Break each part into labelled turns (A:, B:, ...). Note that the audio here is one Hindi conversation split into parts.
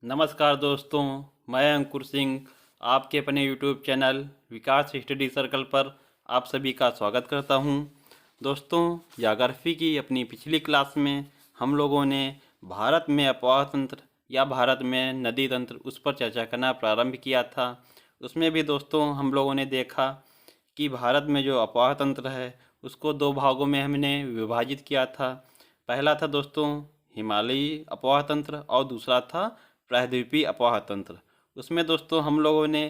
A: नमस्कार दोस्तों, मैं अंकुर सिंह आपके अपने यूट्यूब चैनल विकास स्टडी सर्कल पर आप सभी का स्वागत करता हूं। दोस्तों, ज्योग्राफी की अपनी पिछली क्लास में हम लोगों ने भारत में अफवाह तंत्र या भारत में नदी तंत्र उस पर चर्चा करना प्रारंभ किया था। उसमें भी दोस्तों हम लोगों ने देखा कि भारत में जो अफवाह तंत्र है उसको दो भागों में हमने विभाजित किया था। पहला था दोस्तों हिमालयी अफवाह तंत्र और दूसरा था प्रायद्वीपीय अफवाह तंत्र। उसमें दोस्तों हम लोगों ने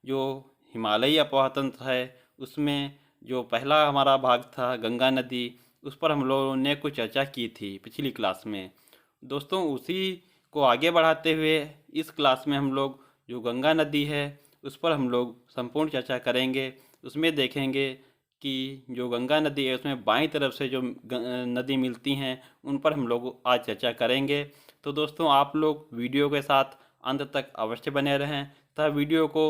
A: जो हिमालयी अफवाह तंत्र है उसमें जो पहला हमारा भाग था गंगा नदी, उस पर हम लोगों ने कुछ चर्चा की थी पिछली क्लास में। दोस्तों उसी को आगे बढ़ाते हुए इस क्लास में हम लोग जो गंगा नदी है उस पर हम लोग संपूर्ण चर्चा करेंगे। उसमें देखेंगे कि जो गंगा नदी है उसमें बाईं तरफ से जो नदी मिलती हैं उन पर हम लोग आज चर्चा करेंगे। तो दोस्तों आप लोग वीडियो के साथ अंत तक अवश्य बने रहें तथा वीडियो को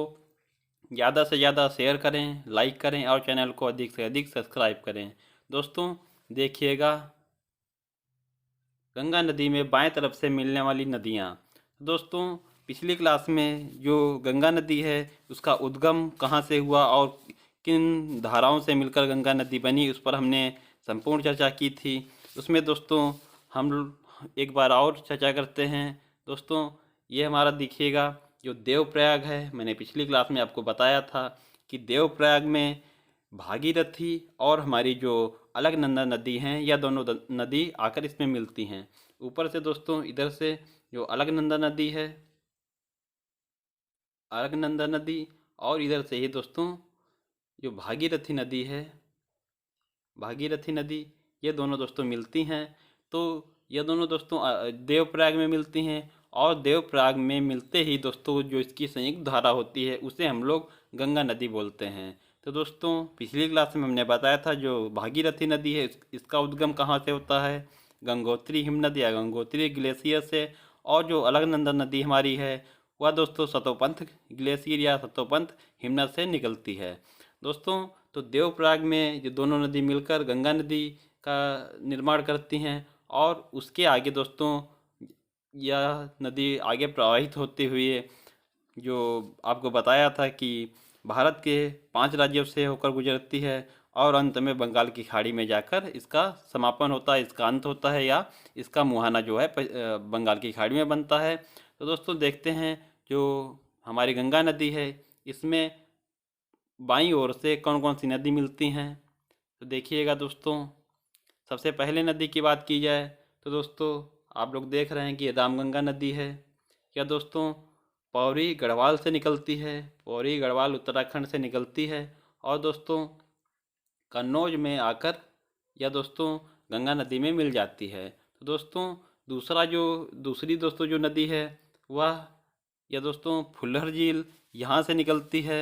A: ज़्यादा से ज़्यादा शेयर करें, लाइक करें और चैनल को अधिक से अधिक सब्सक्राइब करें। दोस्तों देखिएगा गंगा नदी में बाएं तरफ से मिलने वाली नदियाँ। दोस्तों पिछली क्लास में जो गंगा नदी है उसका उद्गम कहाँ से हुआ और किन धाराओं से मिलकर गंगा नदी बनी उस पर हमने संपूर्ण चर्चा की थी। उसमें दोस्तों हम एक बार और चर्चा करते हैं। दोस्तों ये हमारा देखिएगा जो देवप्रयाग है, मैंने पिछली क्लास में आपको बताया था कि देवप्रयाग में भागीरथी और हमारी जो अलकनंदा नदी हैं यह दोनों नदी आकर इसमें मिलती हैं। ऊपर से दोस्तों इधर से जो अलकनंदा नदी है, अलकनंदा नदी, और इधर से ही दोस्तों जो भागीरथी नदी है, भागीरथी नदी, ये दोनों दोस्तों मिलती हैं। तो ये दोनों दोस्तों देवप्रयाग में मिलती हैं और देवप्रयाग में मिलते ही दोस्तों जो इसकी संयुक्त धारा होती है उसे हम लोग गंगा नदी बोलते हैं। तो दोस्तों पिछली क्लास में हमने बताया था जो भागीरथी नदी है इसका उद्गम कहाँ से होता है, गंगोत्री हिमनद या गंगोत्री ग्लेशियर से। और जो अलकनंदा नदी हमारी है वह दोस्तों सतोपंथ ग्लेशियर या सतोपंथ हिमनद से निकलती है। दोस्तों तो देवप्रयाग में ये दोनों नदी मिलकर गंगा नदी का निर्माण करती हैं और उसके आगे दोस्तों यह नदी आगे प्रवाहित होते हुए जो आपको बताया था कि भारत के 5 राज्यों से होकर गुजरती है और अंत में बंगाल की खाड़ी में जाकर इसका समापन होता है, इसका अंत होता है या इसका मुहाना जो है बंगाल की खाड़ी में बनता है। तो दोस्तों देखते हैं जो हमारी गंगा नदी है इसमें बाईं ओर से कौन कौन सी नदी मिलती हैं। तो देखिएगा दोस्तों सबसे पहले नदी की बात की जाए तो दोस्तों आप लोग देख रहे हैं कि रामगंगा नदी है। यह दोस्तों पौड़ी गढ़वाल से निकलती है, पौड़ी गढ़वाल उत्तराखंड से निकलती है और दोस्तों कन्नौज में आकर यह दोस्तों गंगा नदी में मिल जाती है। तो दोस्तों दूसरी दोस्तों जो नदी है वह यह दोस्तों फुल्लर झील यहाँ से निकलती है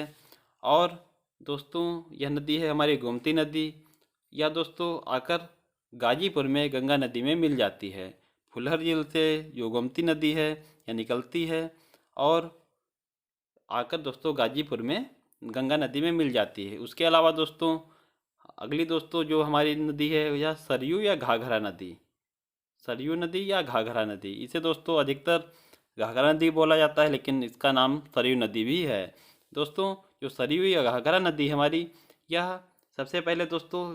A: और दोस्तों यह नदी है हमारी गोमती नदी। यह दोस्तों आकर गाजीपुर में गंगा नदी में मिल जाती है। फुल्लर झील से जो गोमती नदी है यह निकलती है और आकर दोस्तों गाजीपुर में गंगा नदी में मिल जाती है। उसके अलावा दोस्तों अगली दोस्तों जो हमारी नदी है यह सरयू या घाघरा नदी, सरयू नदी या घाघरा नदी, इसे दोस्तों अधिकतर घाघरा नदी बोला जाता है लेकिन इसका नाम सरयू नदी भी है। दोस्तों जो सरयू या घाघरा नदी हमारी यह सबसे पहले दोस्तों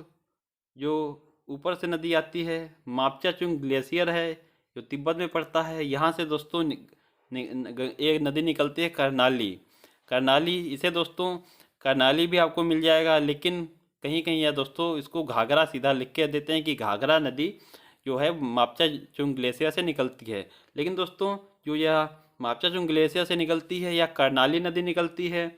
A: जो ऊपर से नदी आती है मापचाचुंग ग्लेशियर है जो तिब्बत में पड़ता है, यहाँ से दोस्तों एक नदी निकलती है करनाली। करनाली इसे दोस्तों करनाली भी आपको मिल जाएगा लेकिन कहीं कहीं यह दोस्तों इसको घाघरा सीधा लिख के देते हैं कि घाघरा नदी जो है मापचाचुंग ग्लेशियर से निकलती है। लेकिन दोस्तों जो यह मापचाचुंग ग्लेशियर से निकलती है या करनाली नदी निकलती है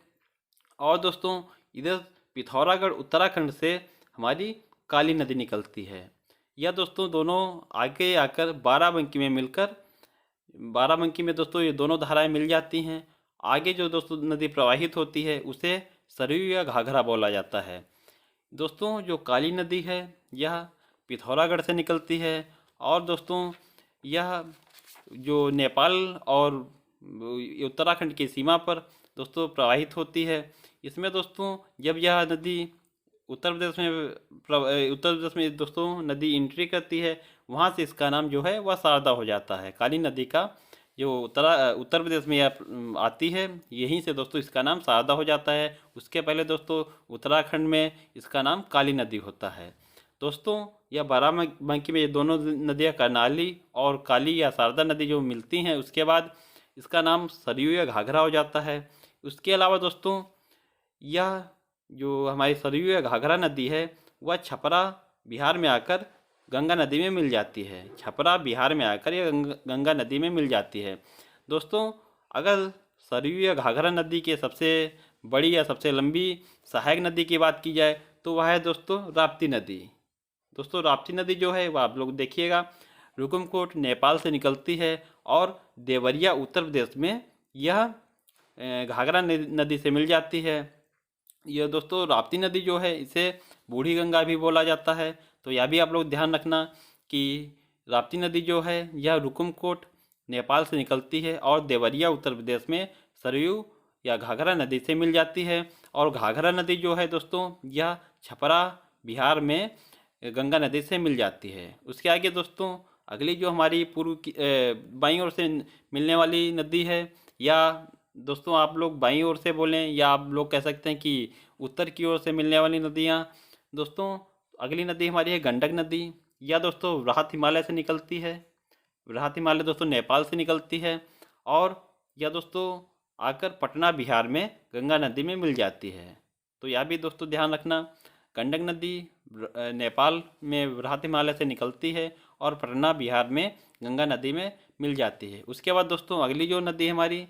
A: और दोस्तों इधर पिथौरागढ़ उत्तराखंड से हमारी काली नदी निकलती है। यह दोस्तों दोनों आगे आकर बाराबंकी में मिलकर बाराबंकी में दोस्तों ये दोनों धाराएं मिल जाती हैं। आगे जो दोस्तों नदी प्रवाहित होती है उसे सरयू या घाघरा बोला जाता है। दोस्तों जो काली नदी है यह पिथौरागढ़ से निकलती है और दोस्तों यह जो नेपाल और उत्तराखंड की सीमा पर दोस्तों प्रवाहित होती है। इसमें दोस्तों जब यह नदी उत्तर प्रदेश में दोस्तों नदी एंट्री करती है वहाँ से इसका नाम जो है वह शारदा हो जाता है, काली नदी का जो उत्तर प्रदेश में यह आती है, यहीं से दोस्तों इसका नाम शारदा हो जाता है। उसके पहले दोस्तों उत्तराखंड में इसका नाम काली नदी होता है। दोस्तों यह बाराबंकी में ये दोनों नदियाँ कर्नाली और काली या शारदा नदी जो मिलती हैं, उसके बाद इसका नाम सरयू या घाघरा हो जाता है। उसके अलावा दोस्तों यह जो हमारी सरयू या घाघरा नदी है, वह छपरा बिहार में आकर गंगा नदी में मिल जाती है। छपरा बिहार में आकर यह गंगा नदी में मिल जाती है। दोस्तों अगर सरयू या घाघरा नदी के सबसे बड़ी या सबसे लंबी सहायक नदी की बात की जाए तो वह है दोस्तों राप्ती नदी। दोस्तों राप्ती नदी जो है वह आप लोग देखिएगा रुकुमकोट नेपाल से निकलती है और देवरिया उत्तर प्रदेश में यह घाघरा नदी से मिल जाती है। यह दोस्तों राप्ती नदी जो है इसे बूढ़ी गंगा भी बोला जाता है। तो यह भी आप लोग ध्यान रखना कि राप्ती नदी जो है यह रुकुमकोट नेपाल से निकलती है और देवरिया उत्तर प्रदेश में सरयू या घाघरा नदी से मिल जाती है। और घाघरा नदी जो है दोस्तों यह छपरा बिहार में गंगा नदी से मिल जाती है। उसके आगे दोस्तों अगली जो हमारी पूर्व की बाईं ओर से मिलने वाली नदी है, या दोस्तों आप लोग बाईं ओर से बोलें या आप लोग कह सकते हैं कि उत्तर की ओर से मिलने वाली नदियाँ, दोस्तों अगली नदी हमारी है गंडक नदी। या दोस्तों वृहत हिमालय से निकलती है। वृहत हिमालय दोस्तों नेपाल से निकलती है और यह दोस्तों आकर पटना बिहार में गंगा नदी में मिल जाती है। तो यह भी दोस्तों ध्यान रखना, गंडक नदी नेपाल में वृहत हिमालय से निकलती है और पटना बिहार में गंगा नदी में मिल जाती है। उसके बाद दोस्तों अगली जो नदी हमारी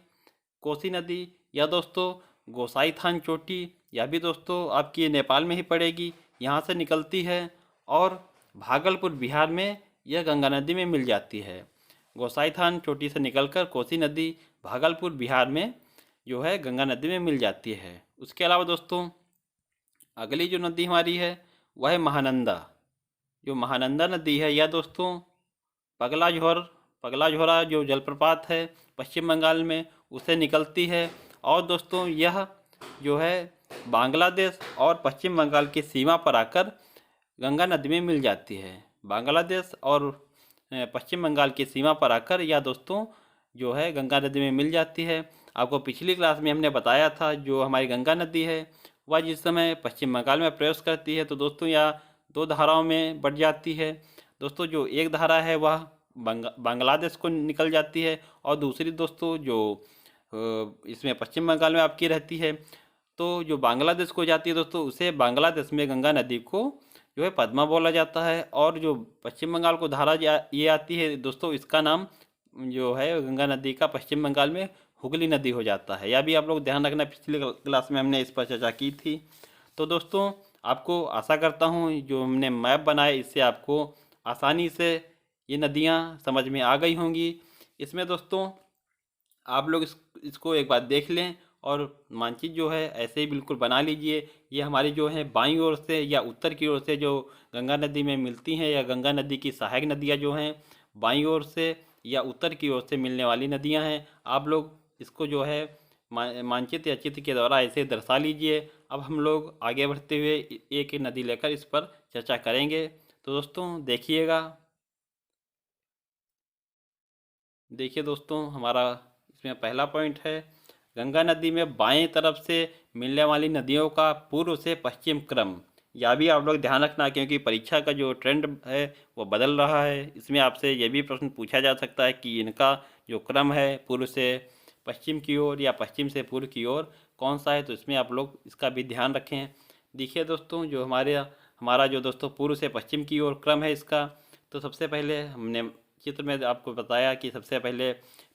A: कोसी नदी, या दोस्तों गोसाई थान चोटी, यह भी दोस्तों आपकी नेपाल में ही पड़ेगी, यहाँ से निकलती है और भागलपुर बिहार में यह गंगा नदी में मिल जाती है। गोसाई थान चोटी से निकलकर कोसी नदी भागलपुर बिहार में जो है गंगा नदी में मिल जाती है। उसके अलावा दोस्तों अगली जो नदी हमारी है वह है महानंदा। जो महानंदा नदी है यह दोस्तों पगलाझोरा जो जलप्रपात है पश्चिम बंगाल में, उससे निकलती है और दोस्तों यह जो है बांग्लादेश और पश्चिम बंगाल की सीमा पर आकर गंगा नदी में मिल जाती है। बांग्लादेश और पश्चिम बंगाल की सीमा पर आकर यह दोस्तों जो है गंगा नदी में मिल जाती है। आपको पिछली क्लास में हमने बताया था जो हमारी गंगा नदी है वह जिस समय पश्चिम बंगाल में प्रवेश करती है तो दोस्तों यह दो धाराओं में बढ़ जाती है। दोस्तों जो एक धारा है वह बांग्लादेश को निकल जाती है और दूसरी दोस्तों जो इसमें पश्चिम बंगाल में आपकी रहती है। तो जो बांग्लादेश को जाती है दोस्तों उसे बांग्लादेश में गंगा नदी को जो है पद्मा बोला जाता है, और जो पश्चिम बंगाल को धारा ये आती है दोस्तों इसका नाम जो है गंगा नदी का पश्चिम बंगाल में हुगली नदी हो जाता है। यह भी आप लोग ध्यान रखना, पिछली क्लास में हमने इस पर चर्चा की थी। तो दोस्तों आपको आशा करता हूँ जो हमने मैप बनाए इससे आपको आसानी से ये नदियाँ समझ में आ गई होंगी। इसमें दोस्तों आप लोग इसको एक बार देख लें और मानचित्र जो है ऐसे ही बिल्कुल बना लीजिए। ये हमारी जो है बाईं ओर से या उत्तर की ओर से जो गंगा नदी में मिलती हैं या गंगा नदी की सहायक नदियाँ जो हैं बाईं ओर से या उत्तर की ओर से मिलने वाली नदियाँ हैं। आप लोग इसको जो है मानचित्र या चित्र के द्वारा ऐसे दर्शा लीजिए। अब हम लोग आगे बढ़ते हुए एक नदी लेकर इस पर चर्चा करेंगे। तो दोस्तों देखिए दोस्तों हमारा इसमें पहला पॉइंट है गंगा नदी में बाएं तरफ से मिलने वाली नदियों का पूर्व से पश्चिम क्रम। यह भी आप लोग ध्यान रखना क्योंकि परीक्षा का जो ट्रेंड है वो बदल रहा है। इसमें आपसे ये भी प्रश्न पूछा जा सकता है कि इनका जो क्रम है पूर्व से पश्चिम की ओर या पश्चिम से पूर्व की ओर कौन सा है, तो इसमें आप लोग इसका भी ध्यान रखें। देखिए दोस्तों जो हमारा जो दोस्तों पूर्व से पश्चिम की ओर क्रम है इसका, तो सबसे पहले हमने चित्र में आपको बताया कि सबसे पहले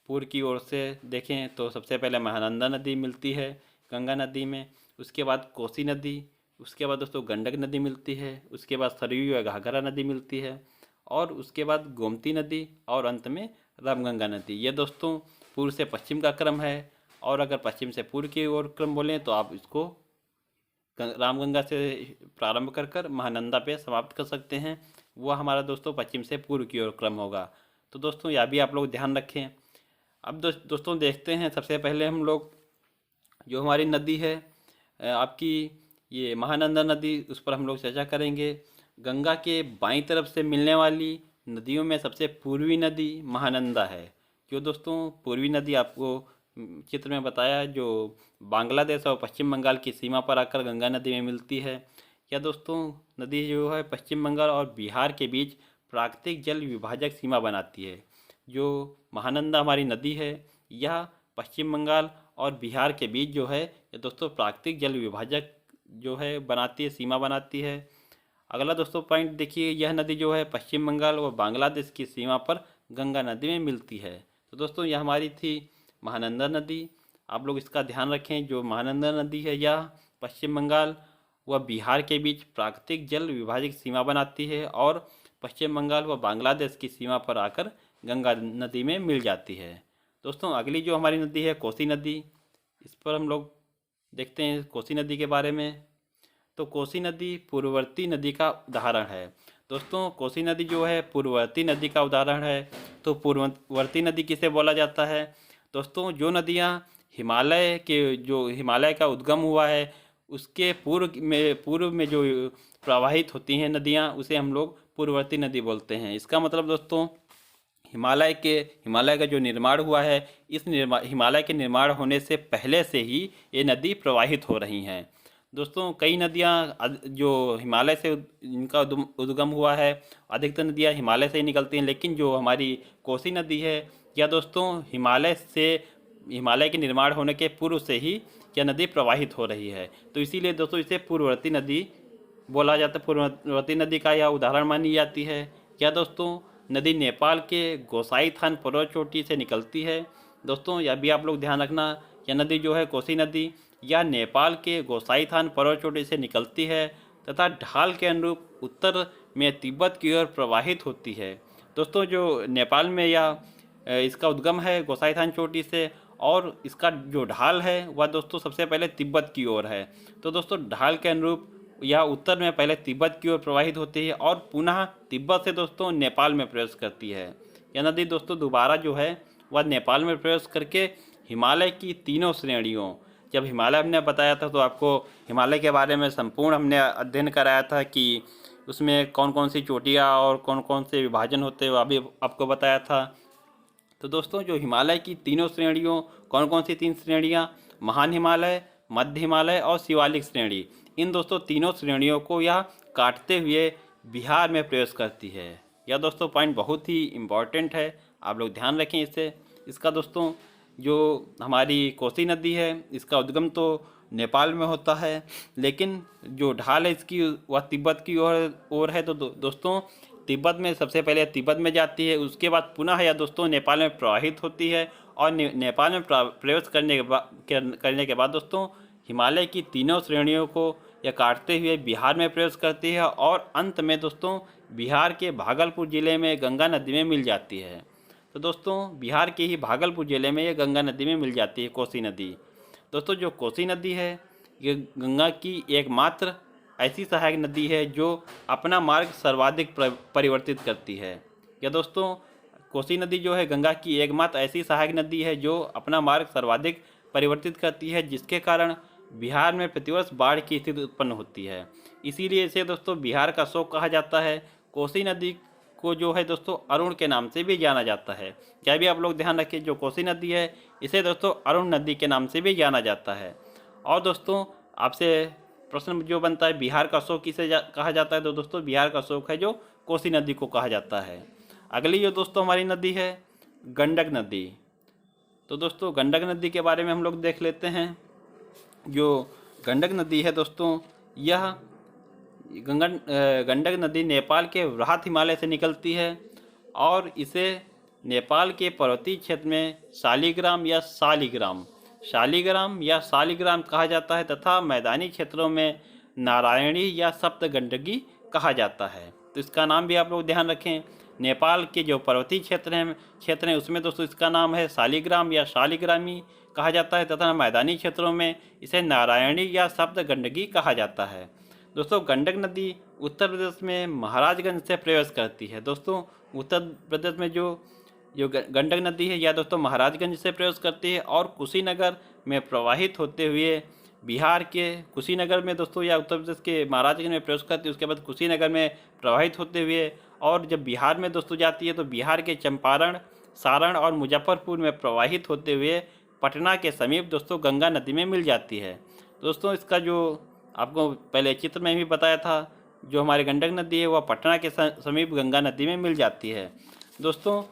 A: पूर्व की ओर से देखें तो सबसे पहले महानंदा नदी मिलती है गंगा नदी में, उसके बाद कोसी नदी, उसके बाद दोस्तों गंडक नदी मिलती है, उसके बाद सरयू या घाघरा नदी मिलती है और उसके बाद गोमती नदी और अंत में रामगंगा नदी। ये दोस्तों पूर्व से पश्चिम का क्रम है। और अगर पश्चिम से पूर्व की ओर क्रम बोलें तो आप इसको रामगंगा से प्रारंभ कर महानंदा पे समाप्त कर सकते हैं। वह हमारा दोस्तों पश्चिम से पूर्व की ओर क्रम होगा। तो दोस्तों यह भी आप लोग ध्यान रखें। अब दोस्तों देखते हैं सबसे पहले हम लोग जो हमारी नदी है आपकी ये महानंदा नदी, उस पर हम लोग चर्चा करेंगे। गंगा के बाईं तरफ से मिलने वाली नदियों में सबसे पूर्वी नदी महानंदा है। जो दोस्तों पूर्वी नदी आपको चित्र में बताया, जो बांग्लादेश और पश्चिम बंगाल की सीमा पर आकर गंगा नदी में मिलती है। यह दोस्तों नदी जो है पश्चिम बंगाल और बिहार के बीच प्राकृतिक जल विभाजक सीमा बनाती है। जो महानंदा हमारी नदी है, यह पश्चिम बंगाल और बिहार के बीच जो है ये दोस्तों प्राकृतिक जल विभाजक जो है बनाती है, सीमा बनाती है। अगला दोस्तों पॉइंट देखिए, यह नदी जो है पश्चिम बंगाल व बांग्लादेश की सीमा पर गंगा नदी में मिलती है। तो दोस्तों यह हमारी थी महानंदा नदी। आप लोग इसका ध्यान रखें, जो महानंदा नदी है यह पश्चिम बंगाल व बिहार के बीच प्राकृतिक जल विभाजक सीमा बनाती है और पश्चिम बंगाल व बांग्लादेश की सीमा पर आकर गंगा नदी में मिल जाती है। दोस्तों अगली जो हमारी नदी है कोसी नदी, इस पर हम लोग देखते हैं कोसी नदी के बारे में। तो कोसी नदी पूर्ववर्ती नदी का उदाहरण है। दोस्तों कोसी नदी जो है पूर्ववर्ती नदी का उदाहरण है। तो पूर्ववर्ती नदी किसे बोला जाता है? दोस्तों जो नदियाँ हिमालय का उद्गम हुआ है उसके पूर्व में जो प्रवाहित होती हैं नदियाँ, उसे हम लोग पूर्ववर्ती नदी बोलते हैं। इसका मतलब दोस्तों हिमालय का जो निर्माण हुआ है, हिमालय के निर्माण होने से पहले से ही ये नदी प्रवाहित हो रही हैं। दोस्तों कई नदियाँ जो हिमालय से इनका उद्गम हुआ है, अधिकतर नदियाँ हिमालय से ही निकलती हैं, लेकिन जो हमारी कोसी नदी है यह दोस्तों हिमालय के निर्माण होने के पूर्व से ही यह नदी प्रवाहित हो रही है। तो इसीलिए दोस्तों इसे पूर्ववर्ती नदी बोला जाता है। पूर्ववर्ती नदी का यह उदाहरण मानी जाती है। यह दोस्तों नदी नेपाल के गोसाईथान पर्वत चोटी से निकलती है। दोस्तों यह भी आप लोग ध्यान रखना, यह नदी जो है कोसी नदी यह नेपाल के गोसाईथान पर्वत चोटी से निकलती है तथा ढाल के अनुरूप उत्तर में तिब्बत की ओर प्रवाहित होती है। दोस्तों जो नेपाल में इसका उद्गम है गोसाईथान चोटी से, और इसका जो ढाल है वह दोस्तों सबसे पहले तिब्बत की ओर है। तो दोस्तों ढाल के अनुरूप यह उत्तर में पहले तिब्बत की ओर प्रवाहित होती है और पुनः तिब्बत से दोस्तों नेपाल में प्रवेश करती है। यह नदी दोस्तों दोबारा जो है वह नेपाल में प्रवेश करके हिमालय की तीनों श्रेणियों, जब हिमालय हमने बताया था तो आपको हिमालय के बारे में संपूर्ण हमने अध्ययन कराया था कि उसमें कौन कौन सी चोटियाँ और कौन कौन से विभाजन होते हैं, वह भी आपको बताया था। तो दोस्तों जो हिमालय की तीनों श्रेणियों, कौन कौन सी तीन श्रेणियाँ? महान हिमालय, मध्य हिमालय और शिवालिक श्रेणी। इन दोस्तों तीनों श्रेणियों को यह काटते हुए बिहार में प्रवेश करती है। यह दोस्तों पॉइंट बहुत ही इम्पॉर्टेंट है, आप लोग ध्यान रखें इसे। इसका दोस्तों जो हमारी कोसी नदी है इसका उद्गम तो नेपाल में होता है, लेकिन जो ढाल है इसकी वह तिब्बत की ओर है। तो दोस्तों तिब्बत में सबसे पहले तिब्बत में जाती है, उसके बाद पुनः यह दोस्तों नेपाल में प्रवाहित होती है और नेपाल में प्रवेश करने के बाद दोस्तों हिमालय की तीनों श्रेणियों को यह काटते हुए बिहार में प्रवेश करती है और अंत में दोस्तों बिहार के भागलपुर ज़िले में गंगा नदी में मिल जाती है। तो दोस्तों बिहार के ही भागलपुर ज़िले में ये गंगा नदी में मिल जाती है कोसी नदी। दोस्तों जो कोसी नदी है ये गंगा की एकमात्र ऐसी सहायक नदी है जो अपना मार्ग सर्वाधिक परिवर्तित करती है। या दोस्तों कोसी नदी जो है गंगा की एकमात्र ऐसी सहायक नदी है जो अपना मार्ग सर्वाधिक परिवर्तित करती है, जिसके कारण बिहार में प्रतिवर्ष बाढ़ की स्थिति उत्पन्न होती है। इसीलिए इसे दोस्तों बिहार का शोक कहा जाता है। कोसी नदी को जो है दोस्तों अरुण के नाम से भी जाना जाता है। क्या भी आप लोग ध्यान रखें, जो कोसी नदी है इसे दोस्तों अरुण नदी के नाम से भी जाना जाता है। और दोस्तों आपसे प्रश्न जो बनता है बिहार का शोक किसे कहा जाता है, तो दोस्तों बिहार का शोक है जो कोसी नदी को कहा जाता है। अगली जो दोस्तों हमारी नदी है गंडक नदी। तो दोस्तों गंडक नदी के बारे में हम लोग देख लेते हैं। जो गंडक नदी है दोस्तों यह गंडक नदी नेपाल के वृहत हिमालय से निकलती है और इसे नेपाल के पर्वतीय क्षेत्र में शालिग्राम या शालिग्राम कहा जाता है तथा मैदानी क्षेत्रों में नारायणी या सप्तगंडकी कहा जाता है। तो इसका नाम भी आप लोग ध्यान रखें। नेपाल के जो पर्वतीय क्षेत्र हैं उसमें दोस्तों इसका नाम है शालिग्राम या शालिग्रामी कहा जाता है तथा मैदानी क्षेत्रों में इसे नारायणी या सप्तगंडकी कहा जाता है। दोस्तों गंडक नदी उत्तर प्रदेश में महाराजगंज से प्रवेश करती है। दोस्तों उत्तर प्रदेश में जो गंडक नदी है यह दोस्तों महाराजगंज से प्रवेश करती है और कुशीनगर में प्रवाहित होते हुए बिहार के कुशीनगर में दोस्तों या उत्तर प्रदेश के महाराजगंज में प्रवेश करती है, उसके बाद कुशीनगर में प्रवाहित होते हुए और जब बिहार में दोस्तों जाती है तो बिहार के चंपारण, सारण और मुजफ्फरपुर में प्रवाहित होते हुए पटना के समीप दोस्तों गंगा नदी में मिल जाती है। दोस्तों इसका जो आपको पहले चित्र में भी बताया था, जो हमारी गंडक नदी है वह पटना के समीप गंगा नदी में मिल जाती है। दोस्तों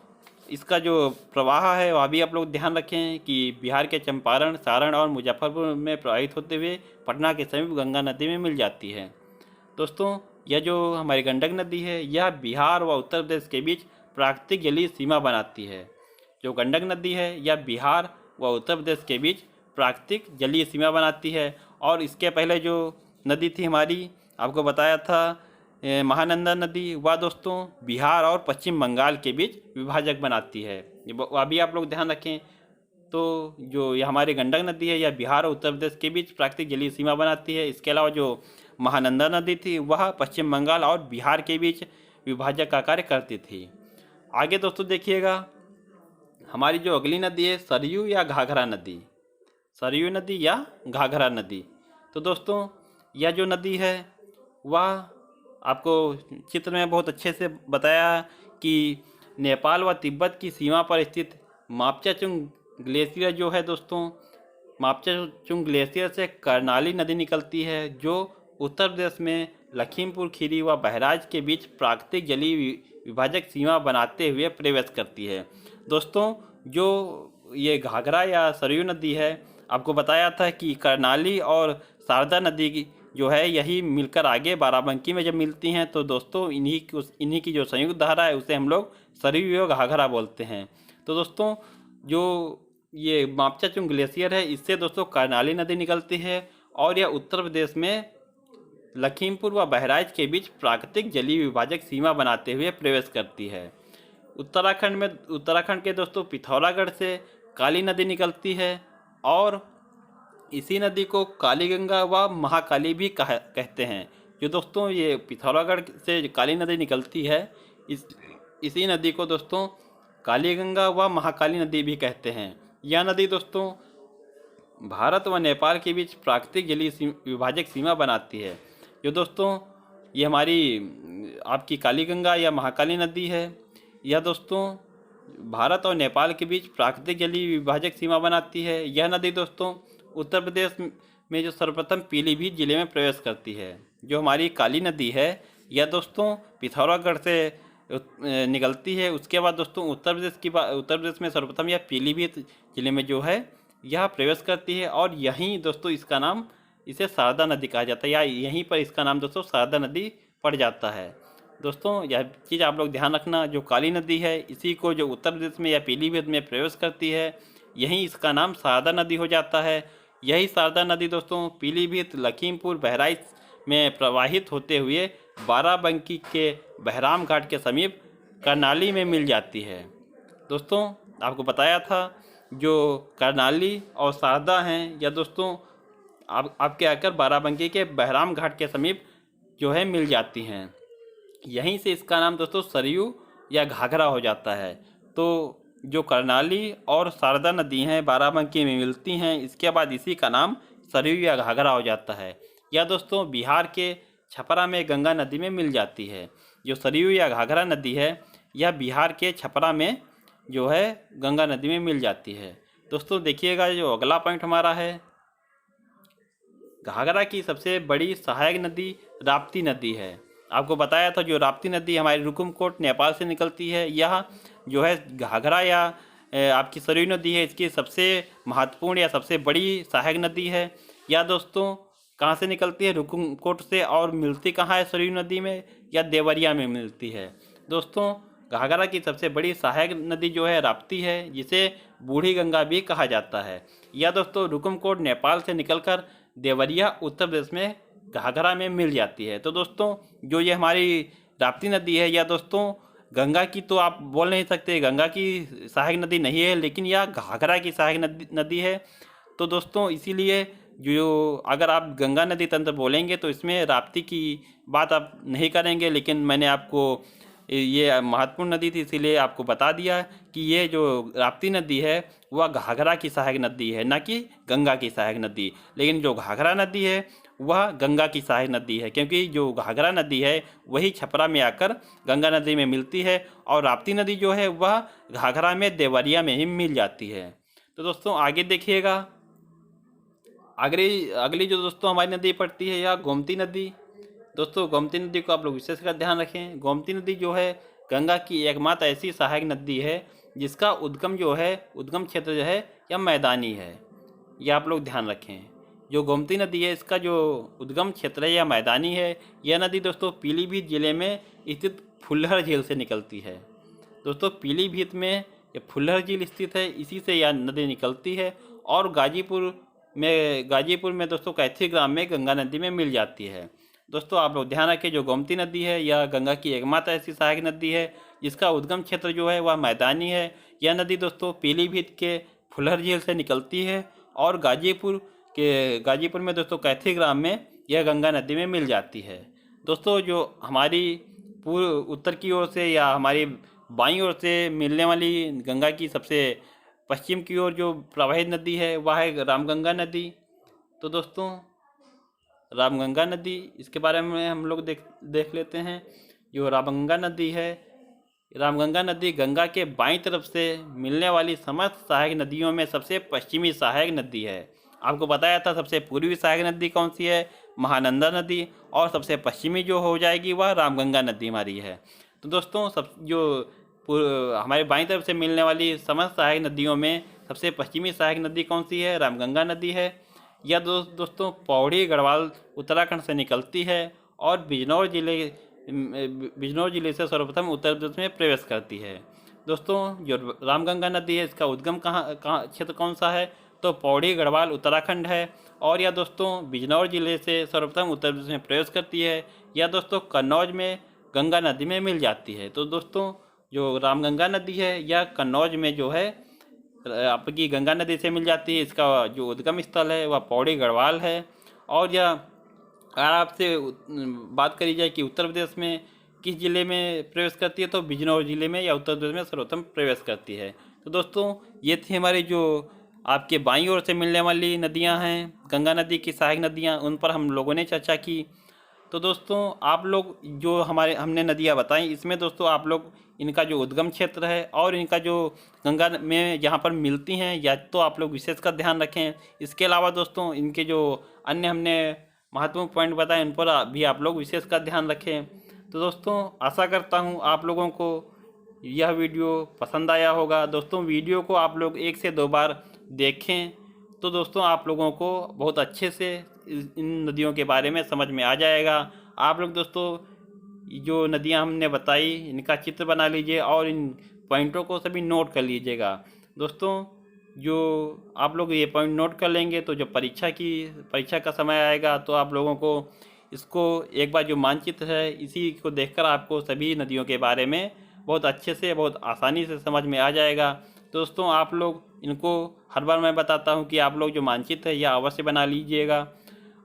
A: इसका जो प्रवाह है वह भी आप लोग ध्यान रखें कि बिहार के चंपारण, सारण और मुजफ्फरपुर में प्रवाहित होते हुए पटना के समीप गंगा नदी में मिल जाती है। दोस्तों यह जो हमारी गंडक नदी है यह बिहार व उत्तर प्रदेश के बीच प्राकृतिक जलीय सीमा बनाती है। जो गंडक नदी है यह बिहार व उत्तर प्रदेश के बीच प्राकृतिक जलीय सीमा बनाती है। और इसके पहले जो नदी थी हमारी, आपको बताया था महानंदा नदी, वह दोस्तों बिहार और पश्चिम बंगाल के बीच विभाजक बनाती है। वह भी आप लोग ध्यान रखें। तो जो ये हमारी गंडक नदी है यह बिहार और उत्तर प्रदेश के बीच प्राकृतिक जलीय सीमा बनाती है। इसके अलावा जो महानंदा नदी थी वह पश्चिम बंगाल और बिहार के बीच विभाजक का कार्य करती थी। आगे दोस्तों देखिएगा, हमारी जो अगली नदी है सरयू या घाघरा नदी, सरयू नदी या घाघरा नदी। तो दोस्तों यह जो नदी है वह आपको चित्र में बहुत अच्छे से बताया कि नेपाल व तिब्बत की सीमा पर स्थित मापचाचुंग ग्लेशियर जो है दोस्तों, मापचाचुंग ग्लेशियर से कर्नाली नदी निकलती है जो उत्तर प्रदेश में लखीमपुर खीरी व बहराइच के बीच प्राकृतिक जलीय विभाजक सीमा बनाते हुए प्रवेश करती है। दोस्तों जो ये घाघरा या सरयू नदी है, आपको बताया था कि कर्नाली और शारदा नदी की जो है यही मिलकर आगे बाराबंकी में जब मिलती हैं तो दोस्तों इन्हीं की जो संयुक्त धारा है उसे हम लोग सरयू या घाघरा बोलते हैं। तो दोस्तों जो ये मापचाचुंग ग्लेशियर है इससे दोस्तों कर्नाली नदी निकलती है और यह उत्तर प्रदेश में लखीमपुर व बहराइच के बीच प्राकृतिक जलीय विभाजक सीमा बनाते हुए प्रवेश करती है। उत्तराखंड के दोस्तों पिथौरागढ़ से काली नदी निकलती है और इसी नदी को काली गंगा व महाकाली भी कहते हैं। जो दोस्तों ये पिथौरागढ़ से काली नदी निकलती है इसी नदी को दोस्तों काली गंगा व महाकाली नदी भी कहते हैं। यह नदी दोस्तों भारत व नेपाल के बीच प्राकृतिक जलीय विभाजक सीमा बनाती है। जो दोस्तों ये हमारी आपकी काली गंगा या महाकाली नदी है, यह दोस्तों भारत और नेपाल के बीच प्राकृतिक जलीय विभाजक सीमा बनाती है। यह नदी दोस्तों उत्तर प्रदेश में जो सर्वप्रथम पीलीभीत जिले में प्रवेश करती है। जो हमारी काली नदी है यह दोस्तों पिथौरागढ़ से निकलती है। उसके बाद दोस्तों उत्तर प्रदेश में सर्वप्रथम यह पीलीभीत जिले में जो है यह प्रवेश करती है और यहीं दोस्तों इसका नाम इसे शारदा नदी कहा जाता है या यहीं पर इसका नाम दोस्तों शारदा नदी पड़ जाता है। दोस्तों यह चीज़ आप लोग ध्यान रखना, जो काली नदी है इसी को जो उत्तर प्रदेश में या पीलीभीत में प्रवेश करती है यहीं इसका नाम शारदा नदी हो जाता है। यही शारदा नदी दोस्तों पीलीभीत, लखीमपुर, बहराइच में प्रवाहित होते हुए बाराबंकी के बहराम घाट के समीप कर्नाली में मिल जाती है। दोस्तों आपको बताया था जो कर्नाली और शारदा हैं यह दोस्तों आपके आकर बाराबंकी के बहराम घाट के समीप जो है मिल जाती हैं। यहीं से इसका नाम दोस्तों सरयू या घाघरा हो जाता है। तो जो कर्नाली और शारदा नदी हैं बाराबंकी में मिलती हैं, इसके बाद इसी का नाम सरयू या घाघरा हो जाता है। यह दोस्तों बिहार के छपरा में गंगा नदी में मिल जाती है। जो सरयू या घाघरा नदी है यह बिहार के छपरा में जो है गंगा नदी में मिल जाती है। दोस्तों देखिएगा जो अगला पॉइंट हमारा है, घाघरा की सबसे बड़ी सहायक नदी राप्ती नदी है। आपको बताया था जो राप्ती नदी हमारी रुकुमकोट नेपाल से निकलती है, यह जो है घाघरा या आपकी सरयू नदी है इसकी सबसे महत्वपूर्ण या सबसे बड़ी सहायक नदी है। यह दोस्तों कहाँ से निकलती है? रुकुमकोट से। और मिलती कहाँ है सरयू नदी में? या देवरिया में मिलती है। दोस्तों घाघरा की सबसे बड़ी सहायक नदी जो है राप्ती है, जिसे बूढ़ी गंगा भी कहा जाता है। यह दोस्तों रुकुमकोट नेपाल से निकलकर देवरिया उत्तर प्रदेश में घाघरा में मिल जाती है। तो दोस्तों जो ये हमारी राप्ती नदी है यह दोस्तों गंगा की तो आप बोल नहीं सकते, गंगा की सहायक नदी नहीं है, लेकिन यह घाघरा की सहायक नदी है। तो दोस्तों इसीलिए जो अगर आप गंगा नदी तंत्र बोलेंगे तो इसमें राप्ती की बात आप नहीं करेंगे, लेकिन मैंने आपको ये महत्वपूर्ण नदी थी, इसीलिए आपको बता दिया कि ये जो राप्ती नदी है वह घाघरा की सहायक नदी है, ना कि गंगा की सहायक नदी। लेकिन जो घाघरा नदी है वह गंगा की सहायक नदी है, क्योंकि जो घाघरा नदी है वही छपरा में आकर गंगा नदी में मिलती है, और राप्ती नदी जो है वह घाघरा में देवरिया में ही मिल जाती है। तो दोस्तों आगे देखिएगा, अगली अगली जो दोस्तों हमारी नदी पड़ती है यह गोमती नदी। दोस्तों गोमती नदी को आप लोग विशेष कर ध्यान रखें। गोमती नदी जो है गंगा की एकमात्र ऐसी सहायक नदी है जिसका उद्गम जो है, उद्गम क्षेत्र जो है यह मैदानी है, यह आप लोग ध्यान रखें। जो गोमती नदी है इसका जो उद्गम क्षेत्र है यह मैदानी है। यह नदी दोस्तों पीलीभीत जिले में स्थित फुल्लहर झील से निकलती है। दोस्तों पीलीभीत में ये फुल्लहर झील स्थित है, इसी से यह नदी निकलती है, और गाजीपुर में दोस्तों कैथी ग्राम में गंगा नदी में मिल जाती है। दोस्तों आप लोग ध्यान रखें, जो गोमती नदी है यह गंगा की एकमात्र ऐसी सहायक नदी है जिसका उद्गम क्षेत्र जो है वह मैदानी है। यह नदी दोस्तों पीलीभीत के फुल्लहर झील से निकलती है, और गाजीपुर में दोस्तों कैथी ग्राम में यह गंगा नदी में मिल जाती है। दोस्तों जो हमारी पूर्व उत्तर की ओर से या हमारी बाईं ओर से मिलने वाली गंगा की सबसे पश्चिम की ओर जो प्रवाहित नदी है वह है रामगंगा नदी। तो दोस्तों रामगंगा नदी, इसके बारे में हम लोग देख लेते हैं। जो रामगंगा नदी है, रामगंगा नदी गंगा के बाईं तरफ से मिलने वाली समस्त सहायक नदियों में सबसे पश्चिमी सहायक नदी है। आपको बताया था सबसे पूर्वी सहायक नदी कौन सी है, महानंदा नदी, और सबसे पश्चिमी जो हो जाएगी वह रामगंगा नदी हमारी है। तो दोस्तों हमारे बाईं तरफ से मिलने वाली समस्त सहायक नदियों में सबसे पश्चिमी सहायक नदी कौन सी है, रामगंगा नदी है। यह दोस्तों पौड़ी गढ़वाल उत्तराखंड से निकलती है, और बिजनौर जिले से सर्वप्रथम उत्तर प्रदेश में प्रवेश करती है। दोस्तों जो रामगंगा नदी है इसका उद्गम कहाँ क्षेत्र कौन सा है, तो पौड़ी गढ़वाल उत्तराखंड है, और यह दोस्तों बिजनौर जिले से सर्वप्रथम उत्तर प्रदेश में प्रवेश करती है। यह दोस्तों कन्नौज में गंगा नदी में मिल जाती है। तो दोस्तों जो रामगंगा नदी है यह कन्नौज में जो है आपकी गंगा नदी से मिल जाती है। इसका जो उद्गम स्थल है वह पौड़ी गढ़वाल है। और यह अगर आपसे बात करी जाए कि उत्तर प्रदेश में किस जिले में प्रवेश करती है, तो बिजनौर जिले में या उत्तर प्रदेश में सर्वप्रथम प्रवेश करती है। तो दोस्तों ये थी हमारी जो आपके बाईं ओर से मिलने वाली नदियां हैं, गंगा नदी की सहायक नदियां, उन पर हम लोगों ने चर्चा की। तो दोस्तों आप लोग जो हमने नदियां बताई, इसमें दोस्तों आप लोग इनका जो उद्गम क्षेत्र है और इनका जो गंगा में जहाँ पर मिलती हैं या तो आप लोग विशेष का ध्यान रखें। इसके अलावा दोस्तों इनके जो अन्य हमने महत्वपूर्ण पॉइंट बताए उन पर भी आप लोग विशेष का ध्यान रखें। तो दोस्तों आशा करता हूँ आप लोगों को यह वीडियो पसंद आया होगा। दोस्तों वीडियो को आप लोग 1 से 2 बार देखें, तो दोस्तों आप लोगों को बहुत अच्छे से इन नदियों के बारे में समझ में आ जाएगा। आप लोग दोस्तों जो नदियां हमने बताई इनका चित्र बना लीजिए और इन पॉइंटों को सभी नोट कर लीजिएगा। दोस्तों जो आप लोग ये पॉइंट नोट कर लेंगे तो जो परीक्षा का समय आएगा तो आप लोगों को इसको एक बार जो मानचित्र है इसी को देखकर आपको सभी नदियों के बारे में बहुत अच्छे से बहुत आसानी से समझ में आ जाएगा। दोस्तों आप लोग इनको हर बार मैं बताता हूँ कि आप लोग जो मानचित्र है यह अवश्य बना लीजिएगा।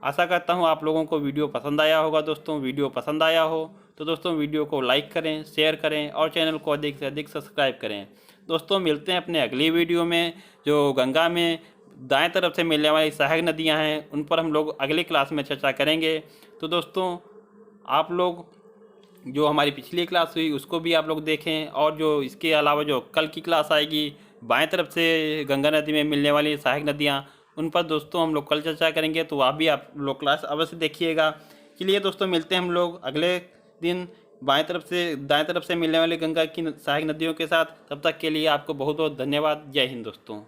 A: आशा करता हूँ आप लोगों को वीडियो पसंद आया होगा। दोस्तों वीडियो पसंद आया हो तो दोस्तों वीडियो को लाइक करें, शेयर करें और चैनल को अधिक से अधिक सब्सक्राइब करें। दोस्तों मिलते हैं अपने अगली वीडियो में। जो गंगा में दाएं तरफ से मिलने वाली सहायक नदियां हैं उन पर हम लोग अगली क्लास में चर्चा करेंगे। तो दोस्तों आप लोग जो हमारी पिछली क्लास हुई उसको भी आप लोग देखें, और जो इसके अलावा जो कल की क्लास आएगी बाएं तरफ से गंगा नदी में मिलने वाली सहायक नदियाँ उन पर दोस्तों हम लोग कल चर्चा करेंगे, तो वह भी आप लोग क्लास अवश्य देखिएगा। चलिए दोस्तों मिलते हैं हम लोग अगले दिन दाएं तरफ से मिलने वाली गंगा की सहायक नदियों के साथ। तब तक के लिए आपको बहुत बहुत धन्यवाद। जय हिंद दोस्तों।